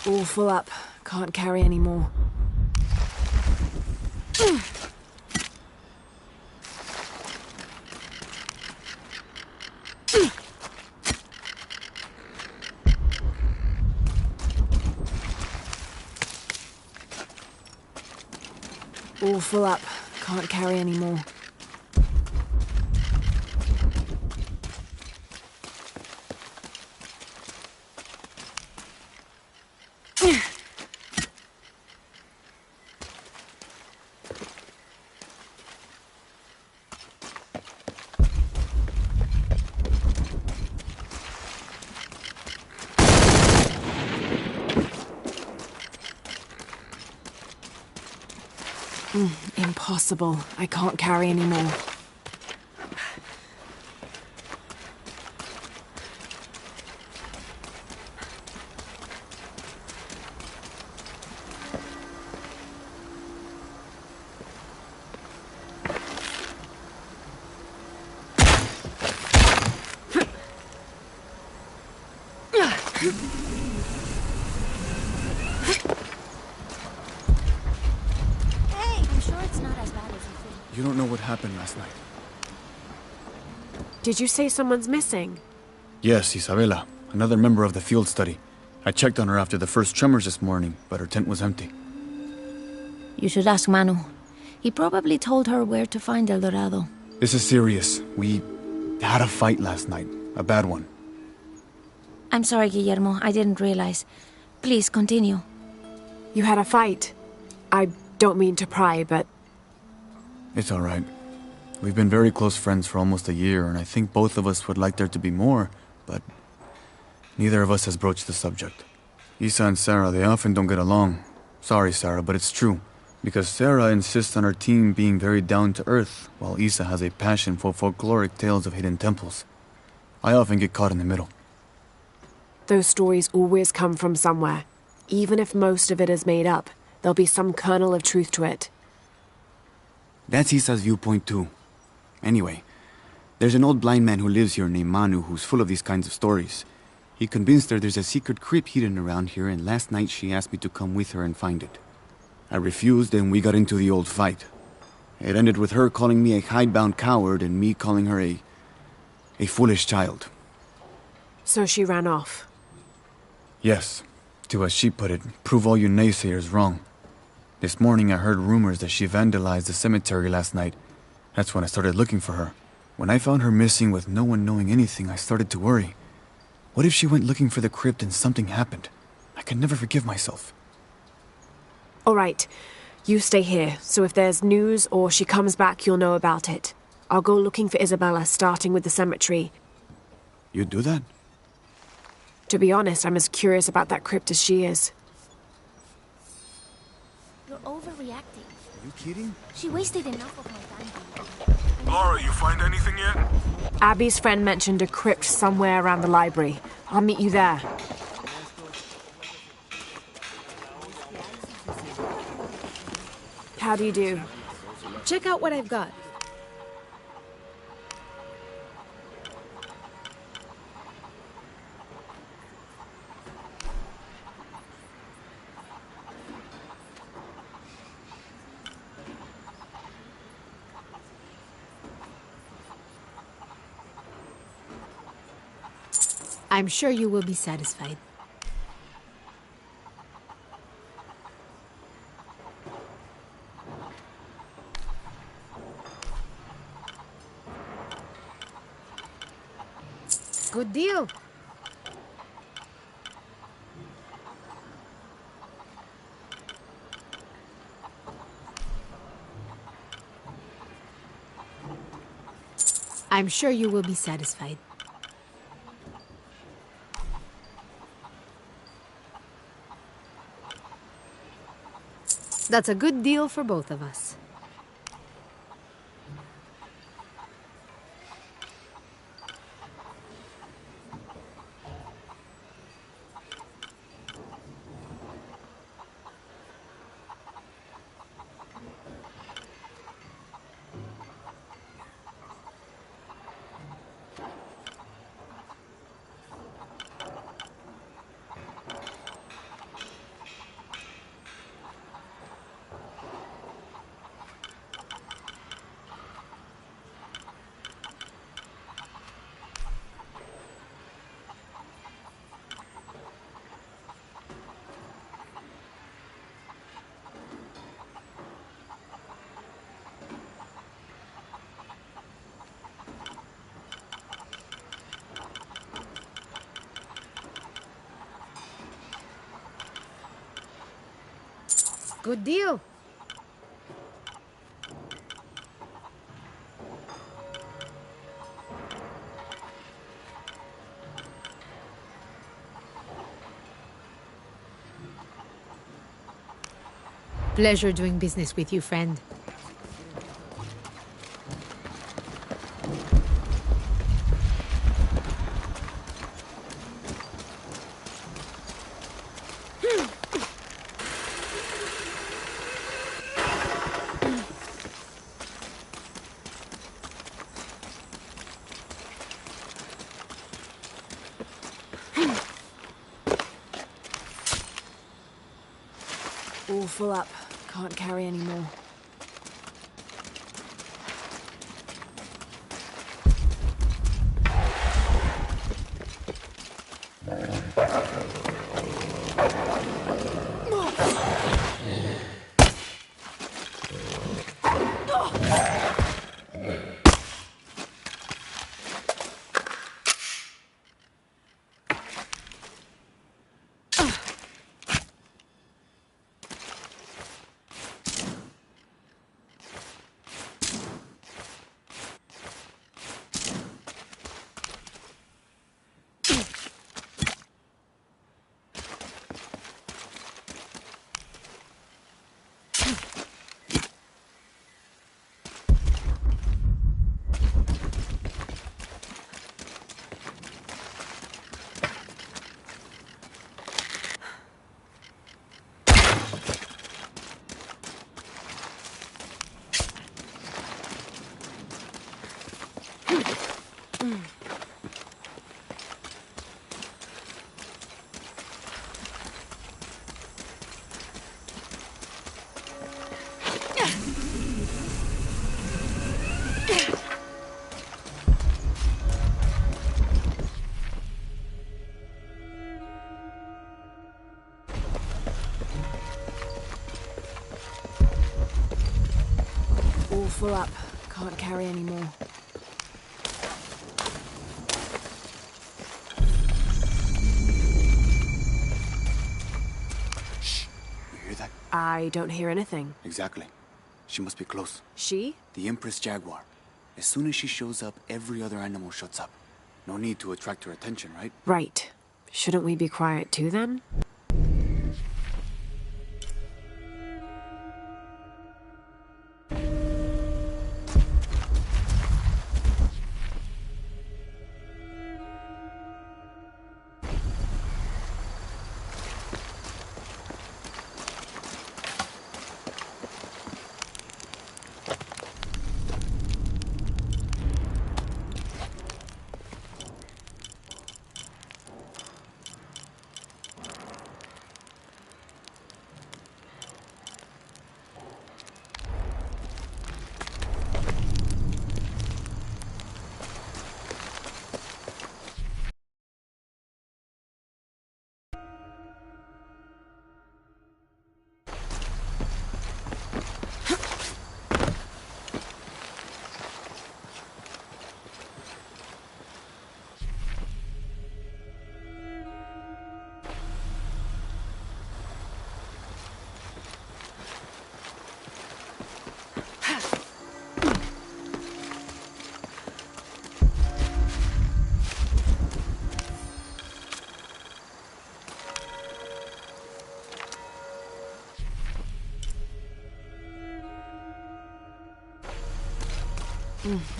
All full up. Can't carry any more. All full up. Can't carry any more. Impossible. I can't carry any more. You don't know what happened last night. Did you say someone's missing? Yes, Isabela, another member of the field study. I checked on her after the first tremors this morning, but her tent was empty. You should ask Manu. He probably told her where to find El Dorado. This is serious. We had a fight last night. A bad one. I'm sorry, Guillermo. I didn't realize. Please, continue. You had a fight. I don't mean to pry, but... It's all right. We've been very close friends for almost a year, and I think both of us would like there to be more, but neither of us has broached the subject. Isa and Sarah, they often don't get along. Sorry, Sarah, but it's true. Because Sarah insists on her team being very down-to-earth, while Isa has a passion for folkloric tales of hidden temples. I often get caught in the middle. Those stories always come from somewhere. Even if most of it is made up, there'll be some kernel of truth to it. That's Isa's viewpoint too. Anyway, there's an old blind man who lives here named Manu who's full of these kinds of stories. He convinced her there's a secret crypt hidden around here, and last night she asked me to come with her and find it. I refused, and we got into the old fight. It ended with her calling me a hidebound coward and me calling her a foolish child. So she ran off? Yes. To, as she put it, prove all you naysayers wrong. This morning I heard rumors that she vandalized the cemetery last night. That's when I started looking for her. When I found her missing with no one knowing anything, I started to worry. What if she went looking for the crypt and something happened? I can never forgive myself. All right. You stay here, so if there's news or she comes back, you'll know about it. I'll go looking for Isabella, starting with the cemetery. You'd do that? To be honest, I'm as curious about that crypt as she is. You're overreacting. Are you kidding? She wasted enough of my time. Laura, you find anything yet? Abby's friend mentioned a crypt somewhere around the library. I'll meet you there. How do you do? Check out what I've got. I'm sure you will be satisfied. Good deal. I'm sure you will be satisfied. That's a good deal for both of us. Good deal. Pleasure doing business with you, friend. All full up. Can't carry any more. All full up. Can't carry any more. Shh. You hear that? I don't hear anything. Exactly. She must be close. She? The Empress Jaguar. As soon as she shows up, every other animal shuts up. No need to attract her attention, right? Right. Shouldn't we be quiet too then?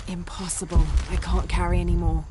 Impossible. I can't carry anymore.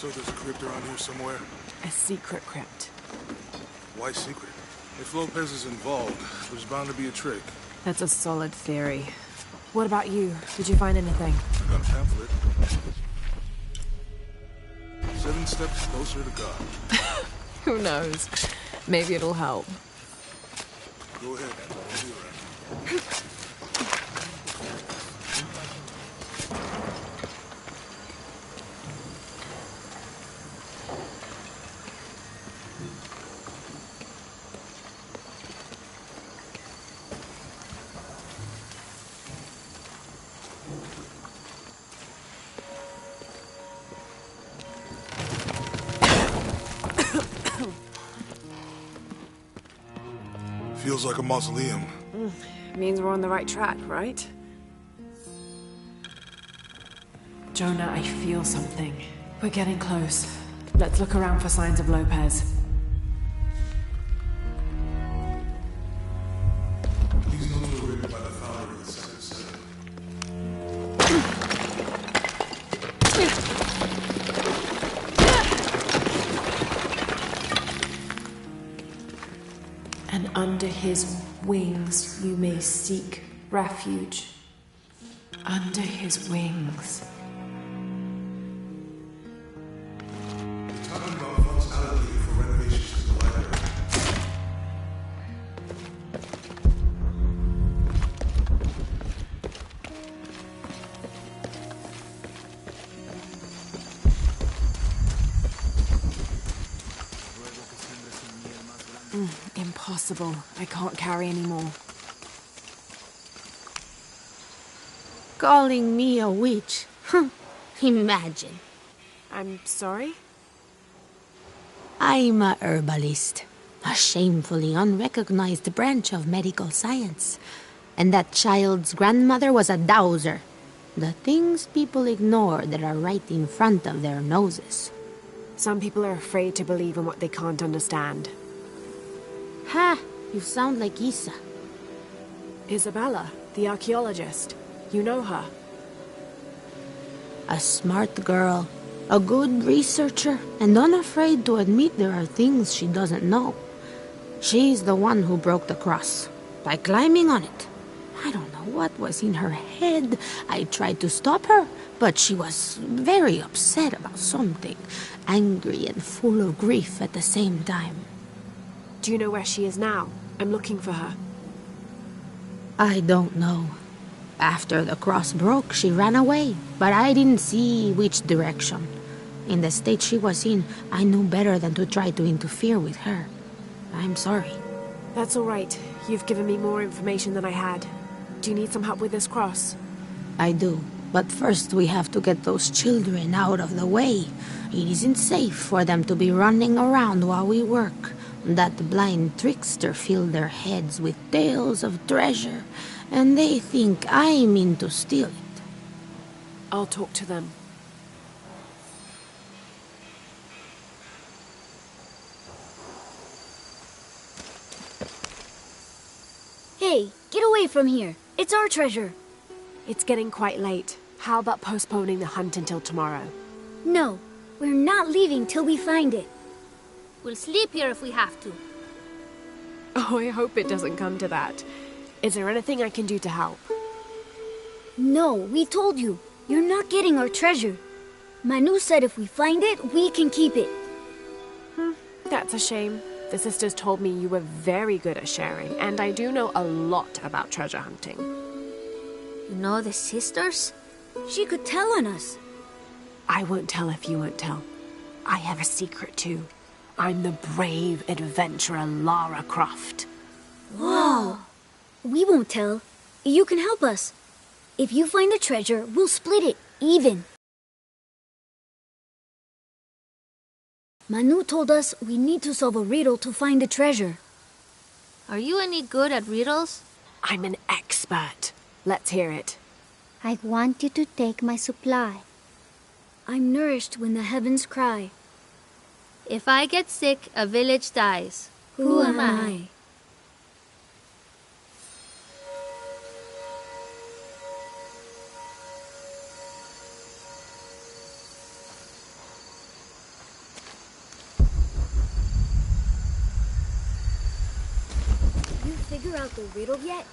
So there's a crypt around here somewhere? A secret crypt. Why secret? If Lopez is involved, there's bound to be a trick. That's a solid theory. What about you? Did you find anything? I got a pamphlet. 7 steps closer to God. Who knows? Maybe it'll help. Go ahead. I'll be around. Feels like a mausoleum. Means we're on the right track, right? Jonah, I feel something. We're getting close. Let's look around for signs of Lopez. These notes were written by the founder of the Second City. And under his wings you may seek refuge. Under his wings. They're talking about funds allocated for renovations to the library. Impossible. I can't carry anymore. Calling me a witch. Imagine. I'm sorry? I'm a herbalist. A shamefully unrecognized branch of medical science. And that child's grandmother was a dowser. The things people ignore that are right in front of their noses. Some people are afraid to believe in what they can't understand. Ha! You sound like Isa. Isabella, the archaeologist. You know her. A smart girl. A good researcher. And unafraid to admit there are things she doesn't know. She's the one who broke the cross. By climbing on it. I don't know what was in her head. I tried to stop her, but she was very upset about something. Angry and full of grief at the same time. Do you know where she is now? I'm looking for her. I don't know. After the cross broke, she ran away, but I didn't see which direction. In the state she was in, I knew better than to try to interfere with her. I'm sorry. That's all right. You've given me more information than I had. Do you need some help with this cross? I do. But first we have to get those children out of the way. It isn't safe for them to be running around while we work. That blind trickster filled their heads with tales of treasure, and they think I mean to steal it. I'll talk to them. Hey, get away from here. It's our treasure. It's getting quite late. How about postponing the hunt until tomorrow? No, we're not leaving till we find it. We'll sleep here if we have to. Oh, I hope it doesn't come to that. Is there anything I can do to help? No, we told you. You're not getting our treasure. Manu said if we find it, we can keep it. That's a shame. The sisters told me you were very good at sharing, and I do know a lot about treasure hunting. You know the sisters? She could tell on us. I won't tell if you won't tell. I have a secret too. I'm the brave adventurer Lara Croft. Whoa! We won't tell. You can help us. If you find the treasure, we'll split it, even. Manu told us we need to solve a riddle to find the treasure. Are you any good at riddles? I'm an expert. Let's hear it. I want you to take my supply. I'm nourished when the heavens cry. If I get sick, a village dies. Who am I? figure out the riddle yet?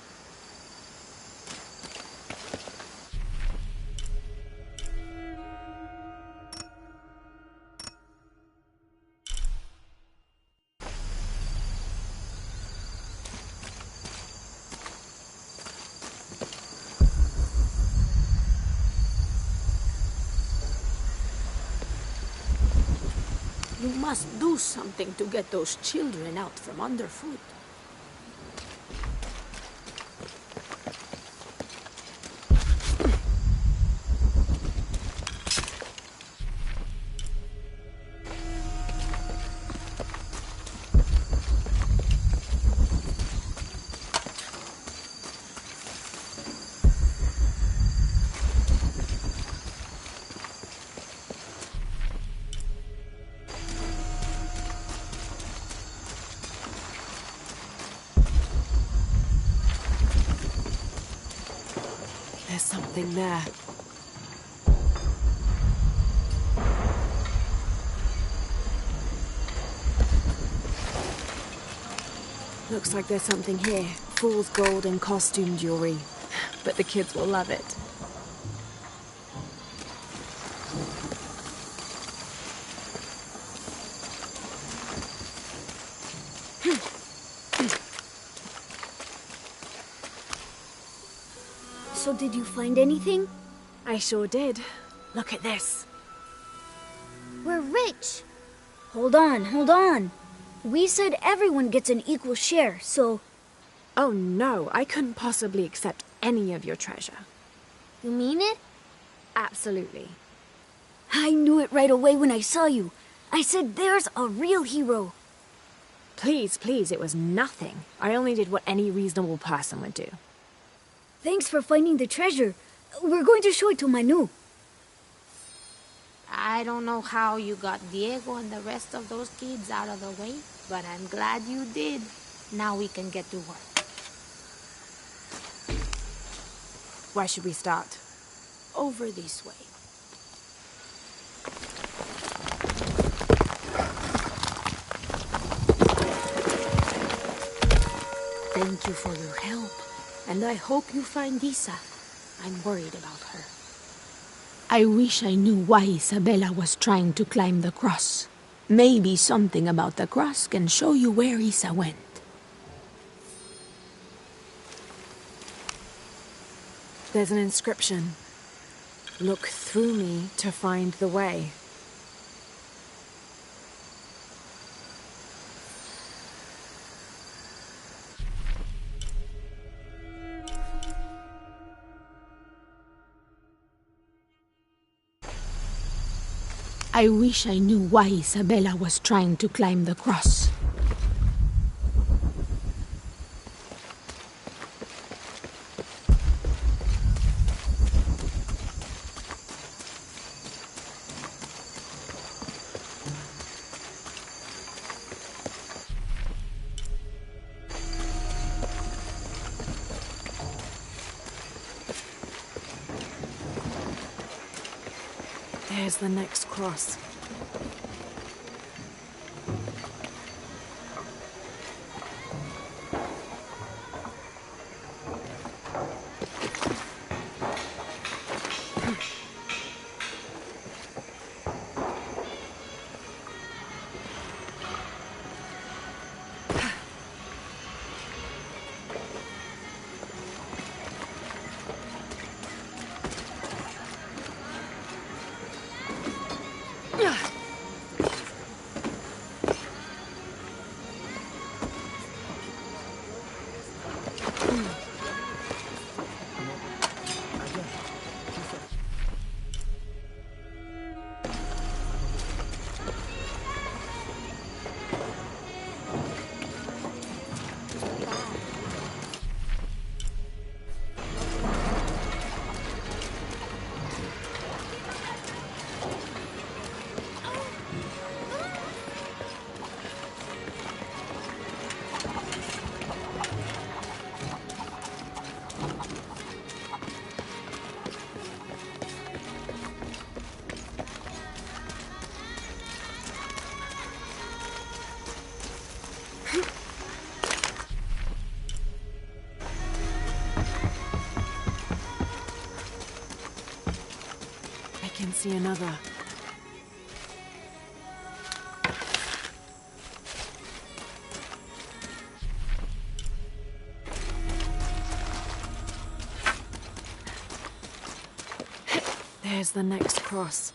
You must do something to get those children out from underfoot. There's something there. Looks like there's something here. Fool's gold and costume jewelry. But the kids will love it. So did you find anything? I sure did. Look at this. We're rich! Hold on, hold on. We said everyone gets an equal share, so... Oh no, I couldn't possibly accept any of your treasure. You mean it? Absolutely. I knew it right away when I saw you. I said there's a real hero. Please, please, it was nothing. I only did what any reasonable person would do. Thanks for finding the treasure. We're going to show it to Manu. I don't know how you got Diego and the rest of those kids out of the way, but I'm glad you did. Now we can get to work. Where should we start? Over this way. Thank you for your help, and I hope you find Isa. I'm worried about her. I wish I knew why Isabella was trying to climb the cross. Maybe something about the cross can show you where Isa went. There's an inscription. Look through me to find the way. I wish I knew why Isabella was trying to climb the cross. There's the next cross. see another. There's the next cross.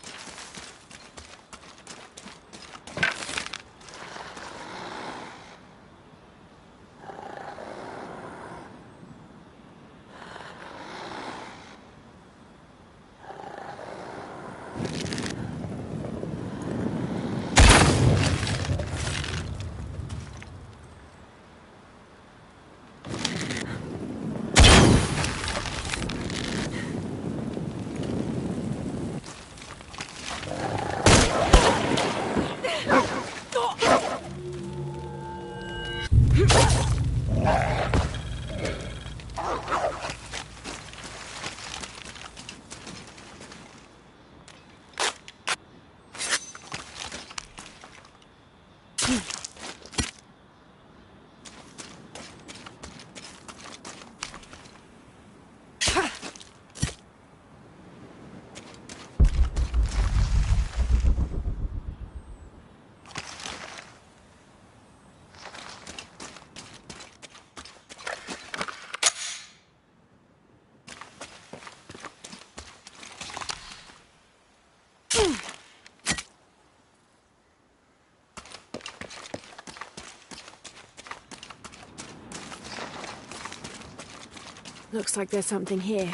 Looks like there's something here.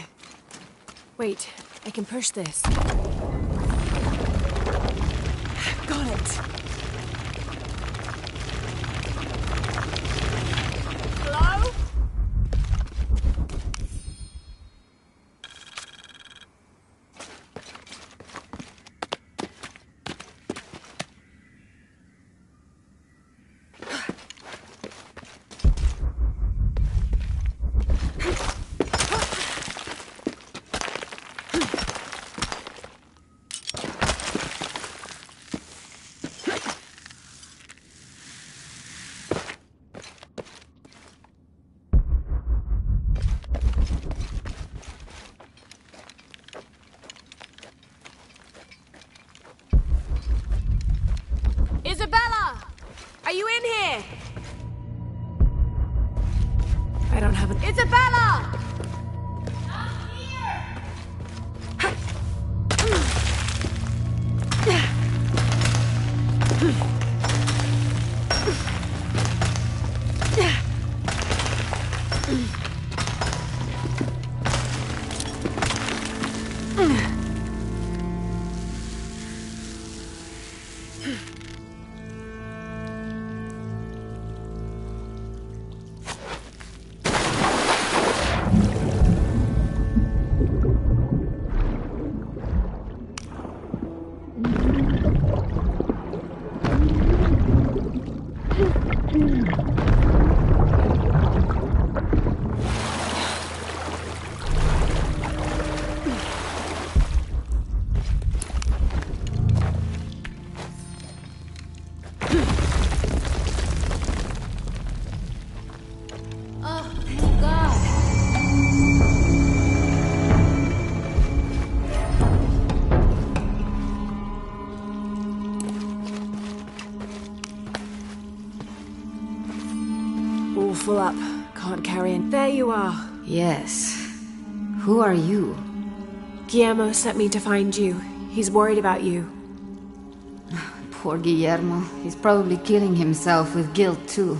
Wait, I can push this. Got it! Hello? Isabella! Are you in here? I don't have an... Isabella! All full up. Can't carry in. There you are. Yes. Who are you? Guillermo sent me to find you. He's worried about you. Poor Guillermo. He's probably killing himself with guilt, too.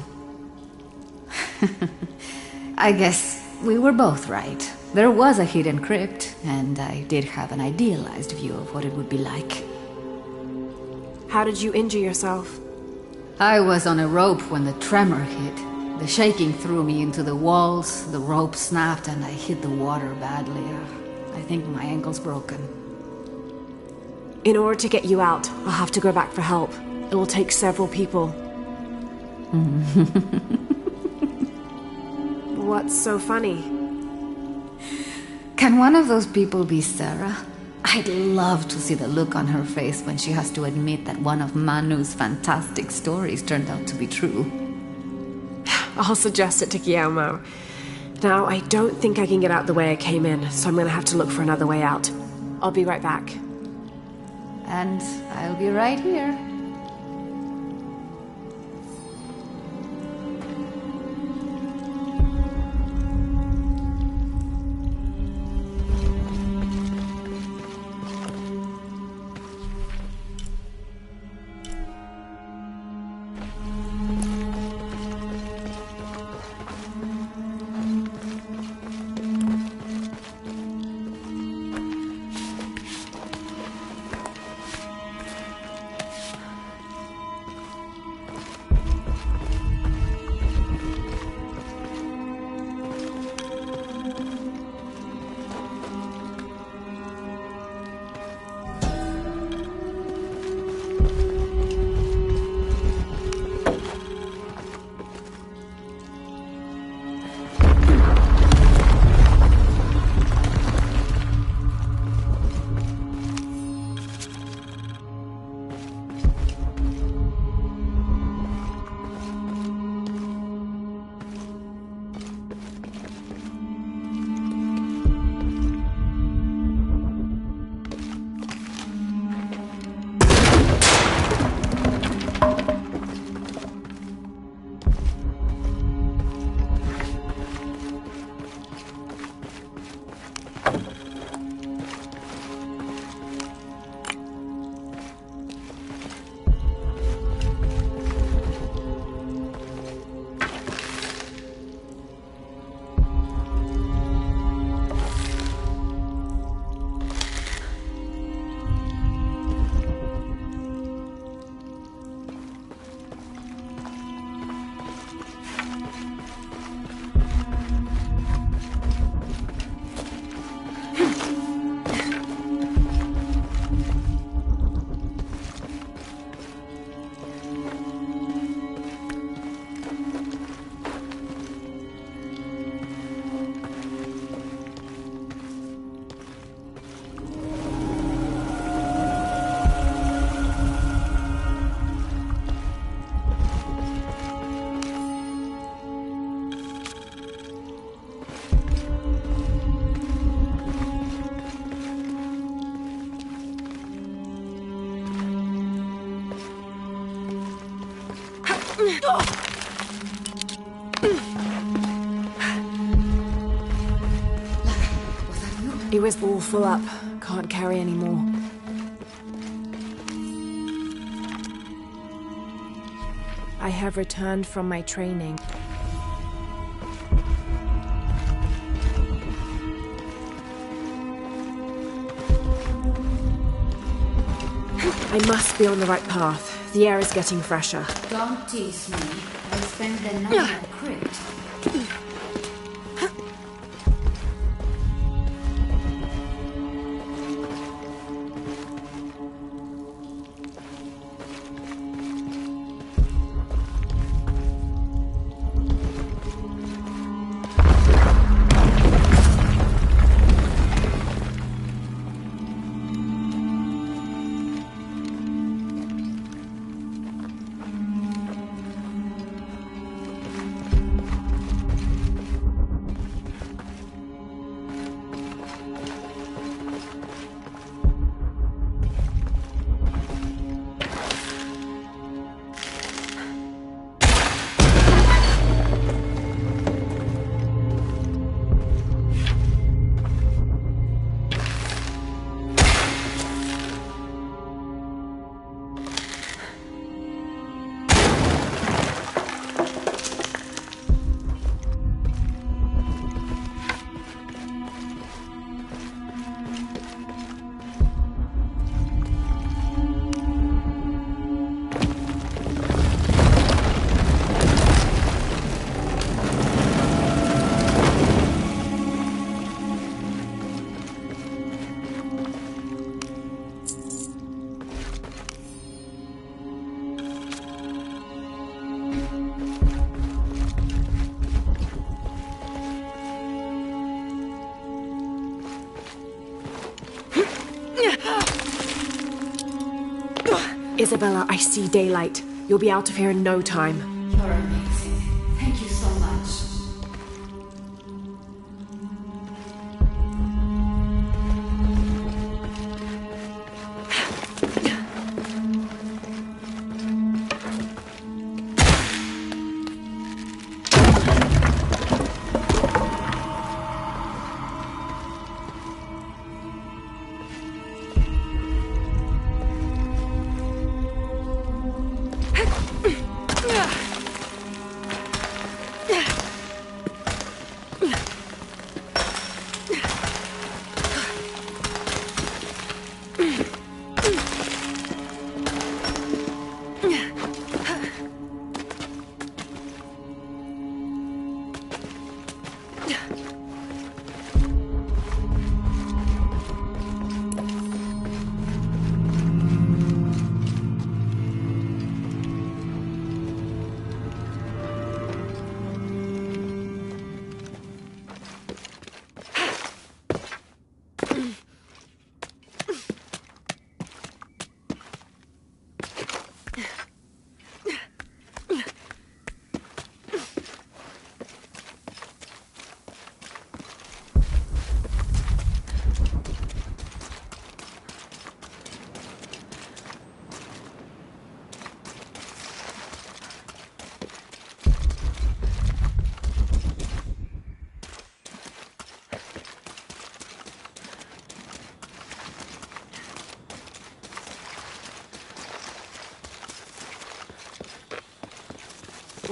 I guess we were both right. There was a hidden crypt, and I did have an idealized view of what it would be like. How did you injure yourself? I was on a rope when the tremor hit. The shaking threw me into the walls, the rope snapped, and I hit the water badly. I think my ankle's broken. In order to get you out, I'll have to go back for help. It'll take several people. What's so funny? Can one of those people be Sarah? I'd love to see the look on her face when she has to admit that one of Manu's fantastic stories turned out to be true. I'll suggest it to Guillermo. Now, I don't think I can get out the way I came in, so I'm gonna have to look for another way out. I'll be right back. And I'll be right here. It was all full up. Can't carry any more. I have returned from my training. I must be on the right path. The air is getting fresher. Don't tease me. I spent the night in the crypt. Isabella, I see daylight. You'll be out of here in no time. You're amazing. Thank you so much.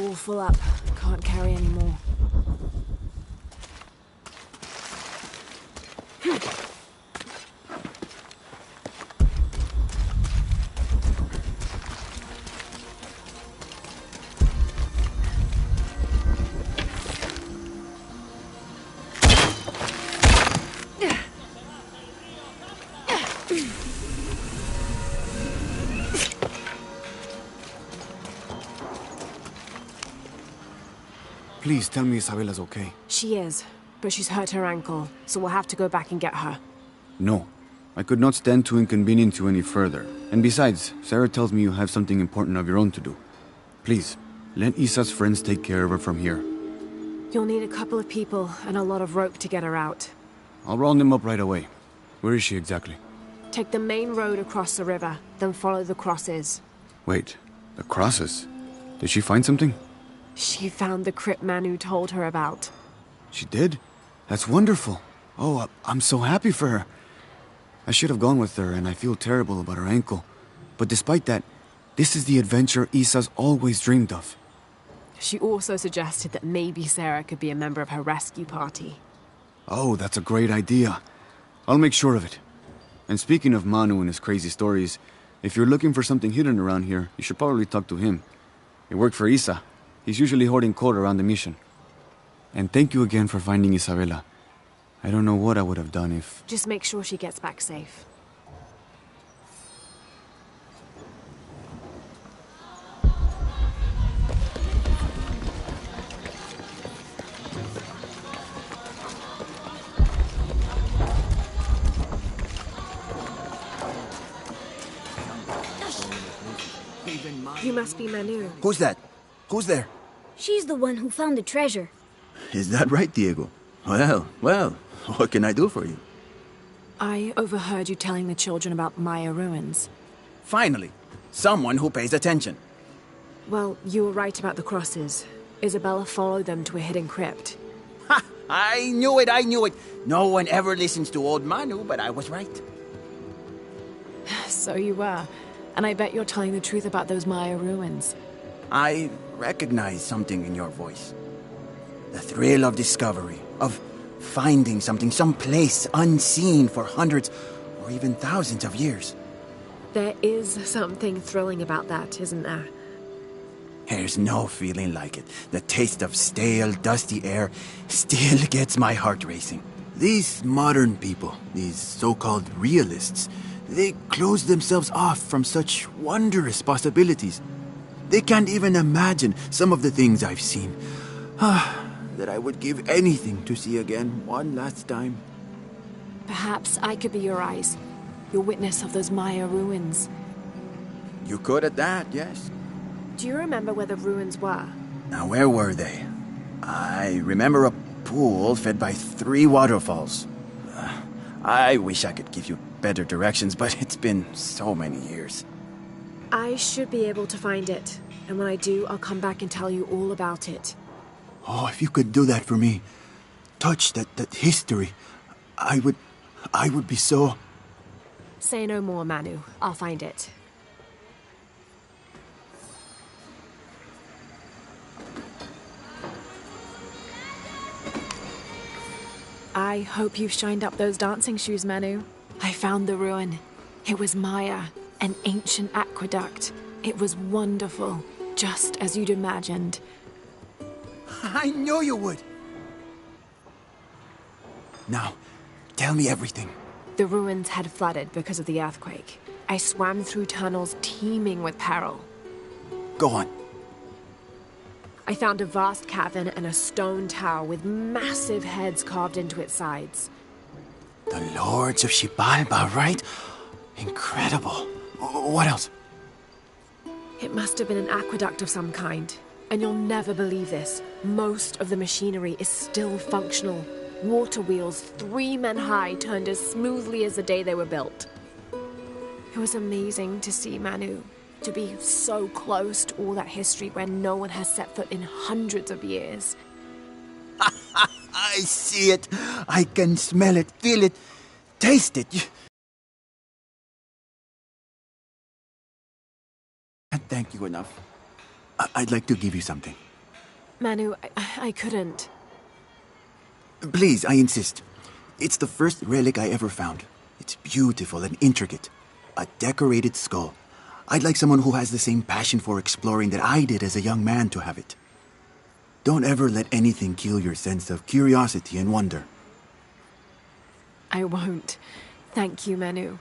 All full up. Can't carry any more. Please tell me Isabella's okay. She is, but she's hurt her ankle, so we'll have to go back and get her. No. I could not stand to inconvenience you any further. And besides, Sarah tells me you have something important of your own to do. Please, let Isa's friends take care of her from here. You'll need a couple of people and a lot of rope to get her out. I'll round them up right away. Where is she exactly? Take the main road across the river, then follow the crosses. Wait, the crosses? Did she find something? She found the crypt Manu told her about. She did? That's wonderful. Oh, I'm so happy for her. I should have gone with her, and I feel terrible about her ankle. But despite that, this is the adventure Isa's always dreamed of. She also suggested that maybe Sarah could be a member of her rescue party. Oh, that's a great idea. I'll make sure of it. And speaking of Manu and his crazy stories, if you're looking for something hidden around here, you should probably talk to him. He worked for Isa. He's usually hoarding coal around the mission. And thank you again for finding Isabella. I don't know what I would have done if... Just make sure she gets back safe. You must be Manu. Who's that? Who's there? She's the one who found the treasure. Is that right, Diego? Well, what can I do for you? I overheard you telling the children about Maya ruins. Finally, someone who pays attention. Well, you were right about the crosses. Isabella followed them to a hidden crypt. Ha! I knew it! No one ever listens to old Manu, but I was right. So you were. And I bet you're telling the truth about those Maya ruins. I recognize something in your voice. The thrill of discovery, of finding something someplace unseen for hundreds or even thousands of years. There is something thrilling about that, isn't there? There's no feeling like it. The taste of stale, dusty air still gets my heart racing. These modern people, these so-called realists, they close themselves off from such wondrous possibilities. They can't even imagine some of the things I've seen. That I would give anything to see again one last time. Perhaps I could be your eyes, your witness of those Maya ruins. You could at that, yes. Do you remember where the ruins were? Now, where were they? I remember a pool fed by 3 waterfalls. I wish I could give you better directions, but it's been so many years. I should be able to find it, and when I do, I'll come back and tell you all about it. Oh, if you could do that for me, touch that history, I would be so... Say no more, Manu. I'll find it. I hope you've shined up those dancing shoes, Manu. I found the ruin. It was Maya, an ancient aqueduct. It was wonderful, just as you'd imagined. I knew you would! Now, tell me everything. The ruins had flooded because of the earthquake. I swam through tunnels teeming with peril. Go on. I found a vast cavern and a stone tower with massive heads carved into its sides. The Lords of Xibalba, right? Incredible. What else? It must have been an aqueduct of some kind. And you'll never believe this. Most of the machinery is still functional. Water wheels 3 men high turned as smoothly as the day they were built. It was amazing to see, Manu. To be so close to all that history where no one has set foot in hundreds of years. I see it. I can smell it, feel it, taste it. Can't thank you enough. I'd like to give you something. Manu, I couldn't. Please, I insist. It's the first relic I ever found. It's beautiful and intricate. A decorated skull. I'd like someone who has the same passion for exploring that I did as a young man to have it. Don't ever let anything kill your sense of curiosity and wonder. I won't. Thank you, Manu.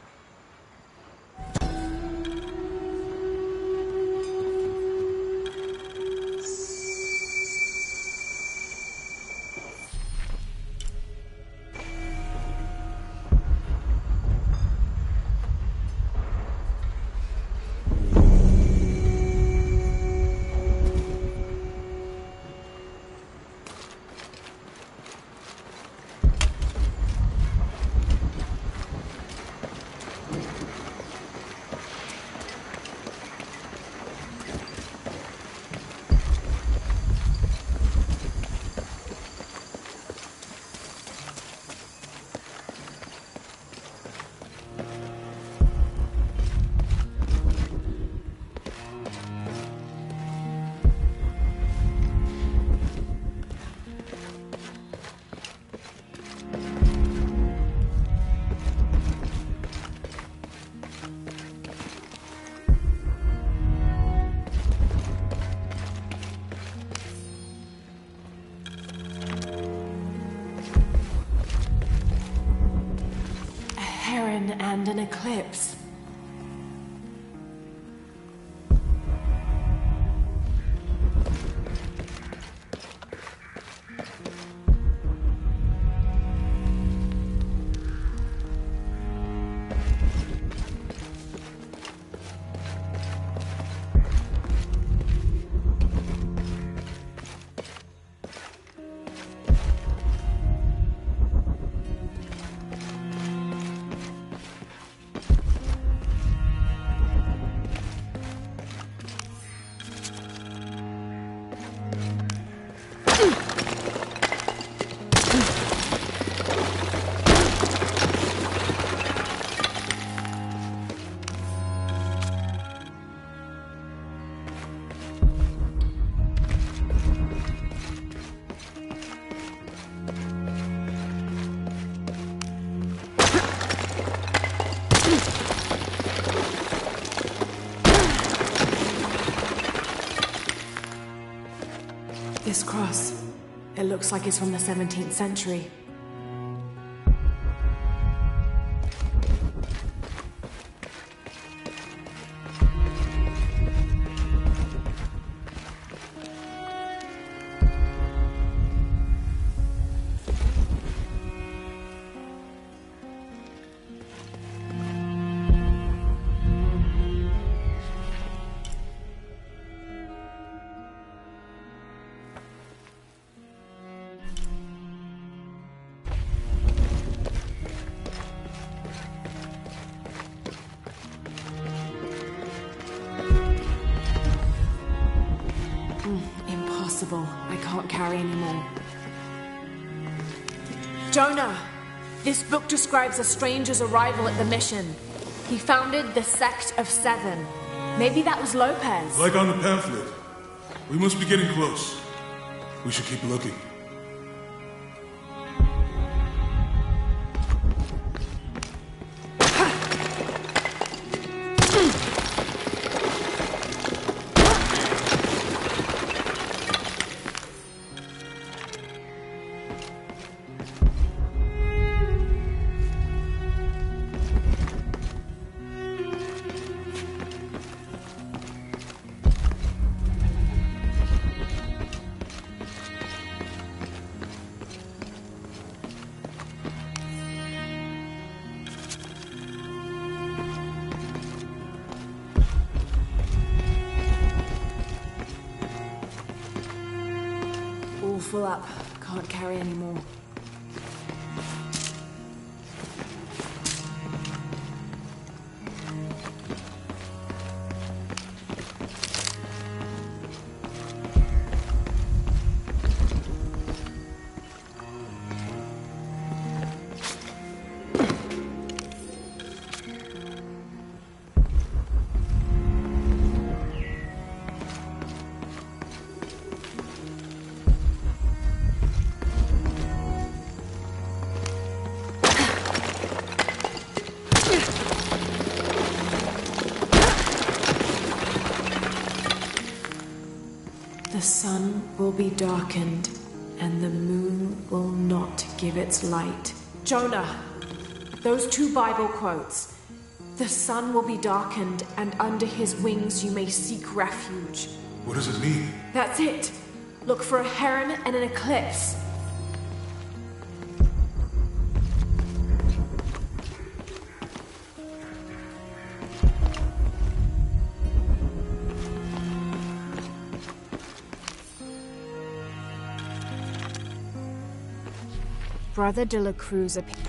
And an eclipse. This cross, it looks like it's from the 17th century. I can't carry anymore. Jonah! This book describes a stranger's arrival at the mission. He founded the Sect of Seven. Maybe that was Lopez. Like on the pamphlet. We must be getting close. We should keep looking. Full up. Can't carry anymore. darkened, and the moon will not give its light. Jonah, those 2 Bible quotes. The sun will be darkened, and under his wings you may seek refuge. What does it mean? That's it. Look for a heron and an eclipse. Brother de la Cruz appeared.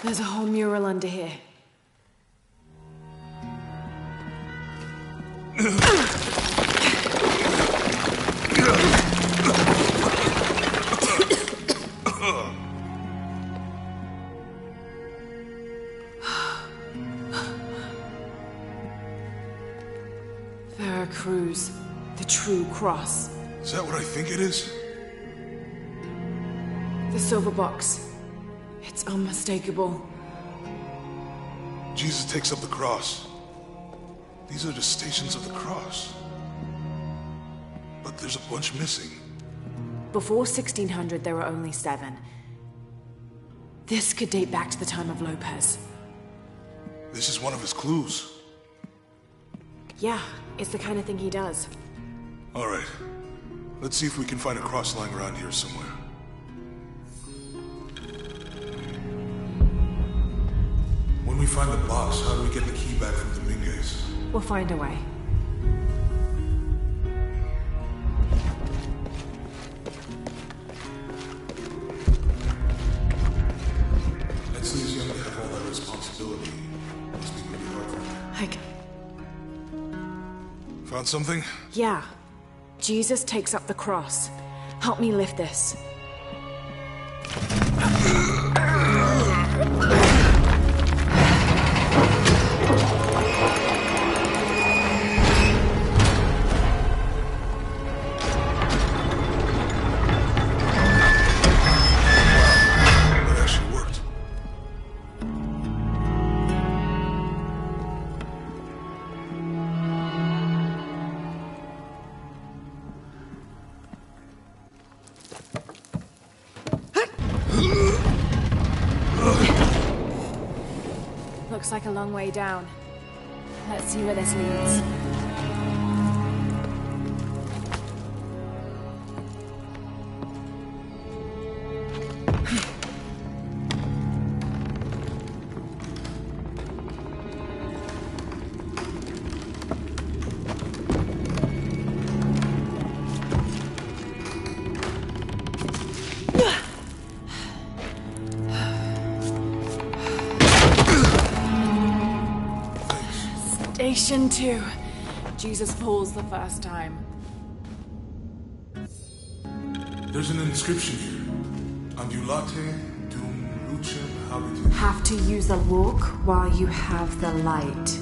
There's a whole mural under here. Veracruz, the true cross. Is that what I think it is? The silver box. It's unmistakable. Jesus takes up the cross. These are the stations of the cross. But there's a bunch missing. Before 1600, there were only 7. This could date back to the time of Lopez. This is one of his clues. Yeah, it's the kind of thing he does. All right. Let's see if we can find a cross lying around here somewhere. When we find the box, how do we get the key back from Dominguez? We'll find a way. That seems young to have all that responsibility. Must be really hard for him. Found something? Yeah. Jesus takes up the cross. Help me lift this. Looks like a long way down. Let's see where this leads. Station 2. Jesus falls the first time. There's an inscription here. Ambulate dum lucem habitum. Have to use the walk while you have the light.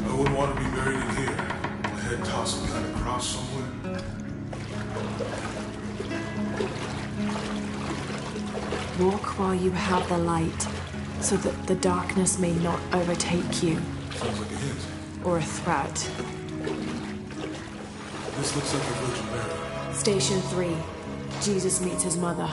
I wouldn't want to be buried in here. My head tossed behind a cross somewhere. Walk while you have the light. so that the darkness may not overtake you. Sounds like a hint. Or a threat. This looks like the Virgin Mary. Station 3. Jesus meets his mother.